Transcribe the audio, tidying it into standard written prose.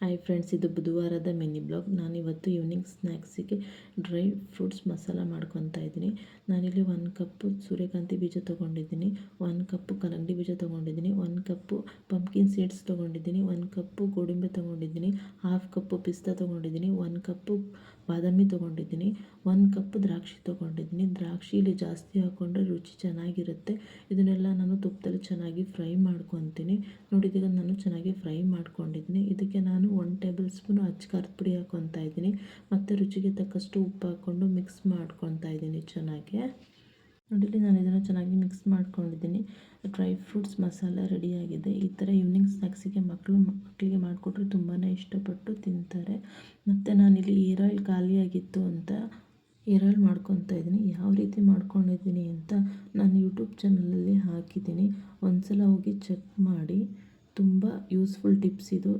Hi friends, ಇದು ಬುಧವಾರದ mini blog. ನಾನಿವತ್ತು evening ಸ್ನ್ಯಾಕ್ಸಿಗೆ dry fruits masala ಮಾಡ್ಕೊತಾ ಇದ್ದೀನಿ. ನಾನಿಲ್ಲಿ 1 ಕಪ್ಪು ಸೂರ್ಯಕಾಂತಿ ಬೀಜ ತೊಗೊಂಡಿದ್ದೀನಿ, 1 ಕಪ್ಪು ಕಲ್ಲಂಗಡಿ ಬೀಜ ತೊಗೊಂಡಿದ್ದೀನಿ, 1 ಕಪ್ಪು ಪಂಪ್ಕಿನ್ ಸೀಡ್ಸ್ ತೊಗೊಂಡಿದ್ದೀನಿ, 1 ಕಪ್ಪು ಗೋಡಂಬಿ ತೊಗೊಂಡಿದ್ದೀನಿ, 1/2 ಕಪ್ಪು ಪಿಸ್ತಾ ತೊಗೊಂಡಿದ್ದೀನಿ, 1 ಕಪ್ಪು ಬಾದಾಮಿ ತೊಗೊಂಡಿದ್ದೀನಿ, 1 ಕಪ್ಪು ದ್ರಾಕ್ಷಿ ತೊಗೊಂಡಿದ್ದೀನಿ. ದ್ರಾಕ್ಷಿ ಇಲ್ಲಿ ಜಾಸ್ತಿ ಹಾಕ್ಕೊಂಡ್ರೆ ರುಚಿ ಚೆನ್ನಾಗಿರುತ್ತೆ. ಇದನ್ನೆಲ್ಲ ನಾನು ತುಪ್ಪದಲ್ಲಿ ಚೆನ್ನಾಗಿ ಫ್ರೈ ಮಾಡ್ಕೊತೀನಿ. ನೋಡಿದಾಗ ನಾನು ಚೆನ್ನಾಗಿ ಫ್ರೈ ಮಾಡ್ಕೊಂಡಿದ್ದೀನಿ. ಇದಕ್ಕೆ ನಾನು 1 ಟೇಬಲ್ ಸ್ಪೂನ್ ಅಚ್ಚ ಖಾರದ ಪುಡಿ ಹಾಕ್ಕೊತಾ ಇದ್ದೀನಿ ಮತ್ತು ರುಚಿಗೆ ತಕ್ಕಷ್ಟು ಉಪ್ಪು ಹಾಕ್ಕೊಂಡು ಮಿಕ್ಸ್ ಮಾಡ್ಕೊತಾ ಇದ್ದೀನಿ ಚೆನ್ನಾಗಿ. ನೋಡಿ, ನಾನು ಇದನ್ನು ಚೆನ್ನಾಗಿ ಮಿಕ್ಸ್ ಮಾಡ್ಕೊಂಡಿದ್ದೀನಿ. ಡ್ರೈ ಫ್ರೂಟ್ಸ್ ಮಸಾಲ ರೆಡಿಯಾಗಿದೆ. ಈ ಥರ ಈವ್ನಿಂಗ್ ಸ್ನ್ಯಾಕ್ಸಿಗೆ ಮಕ್ಕಳಿಗೆ ಮಾಡಿಕೊಟ್ರೆ ತುಂಬಾ ಇಷ್ಟಪಟ್ಟು ತಿಂತಾರೆ. ಮತ್ತು ನಾನಿಲ್ಲಿ ಏರ್ ಆಯಿಲ್ ಖಾಲಿಯಾಗಿತ್ತು ಅಂತ ಏರ್ ಆಯಿಲ್ ಮಾಡ್ಕೊತಾ ಇದ್ದೀನಿ. ಯಾವ ರೀತಿ ಮಾಡ್ಕೊಂಡಿದ್ದೀನಿ ಅಂತ ನಾನು ಯೂಟ್ಯೂಬ್ ಚಾನಲಲ್ಲಿ ಹಾಕಿದ್ದೀನಿ, ಒಂದು ಸಲ ಹೋಗಿ ಚೆಕ್ ಮಾಡಿ. ತುಂಬ ಯೂಸ್ಫುಲ್ ಟಿಪ್ಸ್ ಇದು.